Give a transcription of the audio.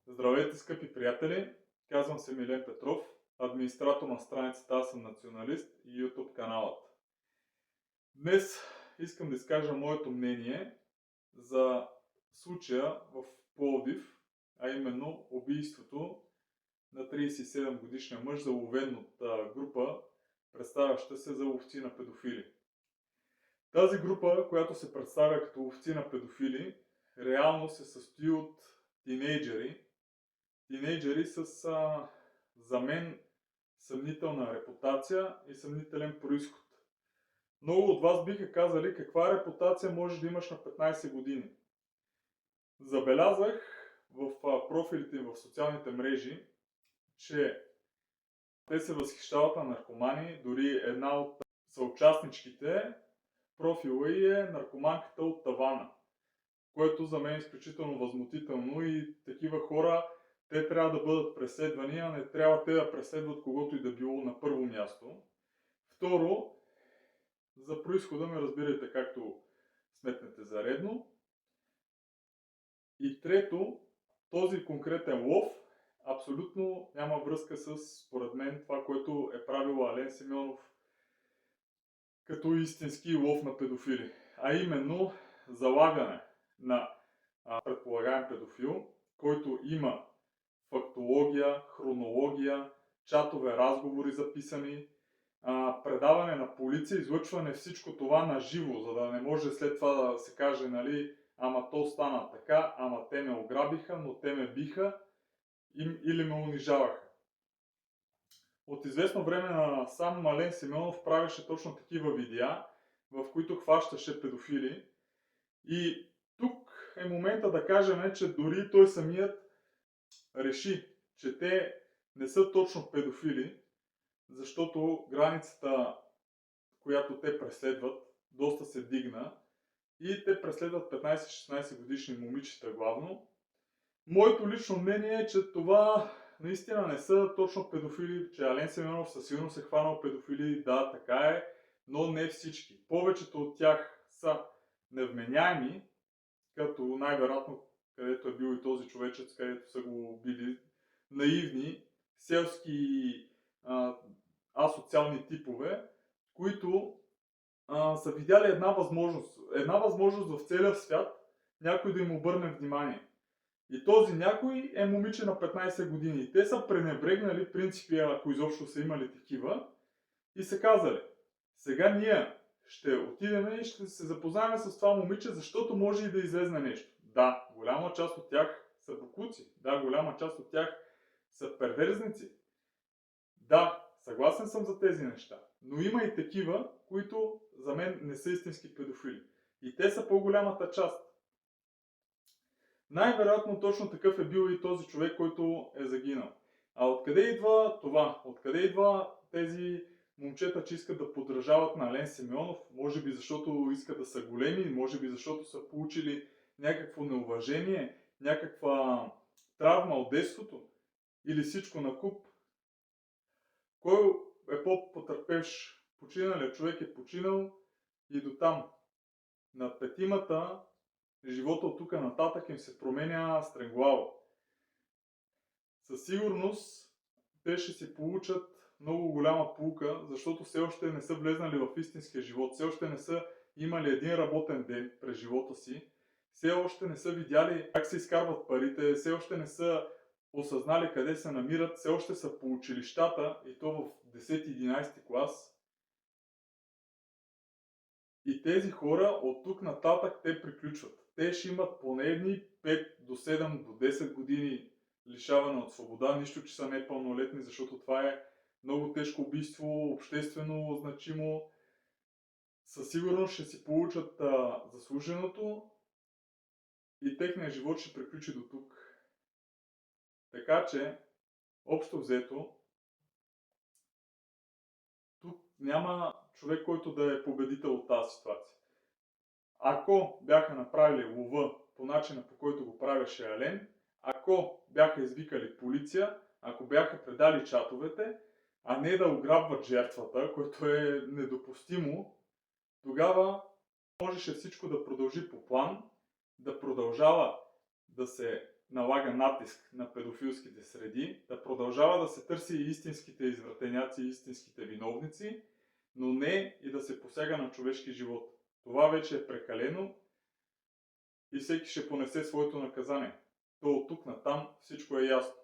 Здравейте, скъпи приятели! Казвам се Милен Петров, администратор на страницата Аз съм националист и YouTube каналът. Днес искам да изкажа моето мнение за случая в Пловдив, а именно убийството на 37 годишния мъж, заловен от група, представяща се за ловци на педофили. Тази група, която се представя като ловци на педофили, реално се състои от тинейджери с за мен съмнителна репутация и съмнителен происход. Много от вас биха казали каква репутация можеш да имаш на 15 години. Забелязах в профилите им в социалните мрежи, че те се възхищават на наркомани. Дори една от съучастничките, профила ѝ е наркоманката от тавана, което за мен е изключително възмутително и такива хора те трябва да бъдат преследвани, а не трябва те да преследват когото и да било на първо място. Второ, за произхода ме разбирайте както сметнете за редно. И трето, този конкретен лов абсолютно няма връзка с, според мен, това, което е правил Ален Симеонов като истински лов на педофили. А именно залавяне на предполагаем педофил, който има фактология, хронология, чатове, разговори записани, предаване на полиция, излъчване всичко това на живо, за да не може след това да се каже, нали, ама то стана така, ама те ме ограбиха, но те ме биха или ме унижаваха. От известно време на сам Ален Симеонов правеше точно такива видеа, в които хващаше педофили. И тук е момента да кажем, че дори той самият реши, че те не са точно педофили, защото границата, която те преследват, доста се дигна и те преследват 15-16 годишни момичета главно. Моето лично мнение е, че това наистина не са точно педофили, че Ален Симеонов със сигурност е хванал педофили, да, така е, но не всички. Повечето от тях са невменяеми, като най-вероятно където е бил и този човечец, където са го били, наивни, селски асоциални типове, които са видяли една възможност в целия свят някой да им обърне внимание. И този някой е момиче на 15 години. Те са пренебрегнали принципи, ако изобщо са имали такива, и са казали: сега ние ще отидем и ще се запознаем с това момиче, защото може и да излезне нещо. Да, голяма част от тях са бокуци. Да, голяма част от тях са перверзници. Да, съгласен съм за тези неща. Но има и такива, които за мен не са истински педофили. И те са по-голямата част. Най-вероятно точно такъв е бил и този човек, който е загинал. А откъде идва това? Откъде идва тези момчета, че искат да подражават на Ален Симеонов? Може би защото искат да са големи, може би защото са получили някакво неуважение, някаква травма от детството или всичко накуп. Кой е по-потърпевш? Починалият човек е починал и дотам. На петимата живота от тук нататък им се променя стремглаво. Със сигурност те ще си получат много голяма поука, защото все още не са влезнали в истинския живот, все още не са имали един работен ден през живота си, все още не са видяли как се изкарват парите, все още не са осъзнали къде се намират, все още са по училищата и то в 10-11 клас. И тези хора от тук нататък те приключват. Те ще имат поне едни 5 до 7 до 10 години лишаване от свобода, нищо че са непълнолетни, защото това е много тежко убийство, обществено значимо. Със сигурност ще си получат заслуженото и техният живот ще приключи до тук. Така че, общо взето, тук няма човек, който да е победител от тази ситуация. Ако бяха направили лова по начина, по който го правеше Ален, ако бяха извикали полиция, ако бяха предали чатовете, а не да ограбват жертвата, което е недопустимо, тогава можеше всичко да продължи по план, да продължава да се налага натиск на педофилските среди, да продължава да се търси истинските извратеняци, истинските виновници, но не и да се посяга на човешки живот. Това вече е прекалено и всеки ще понесе своето наказание. То от тук натам всичко е ясно.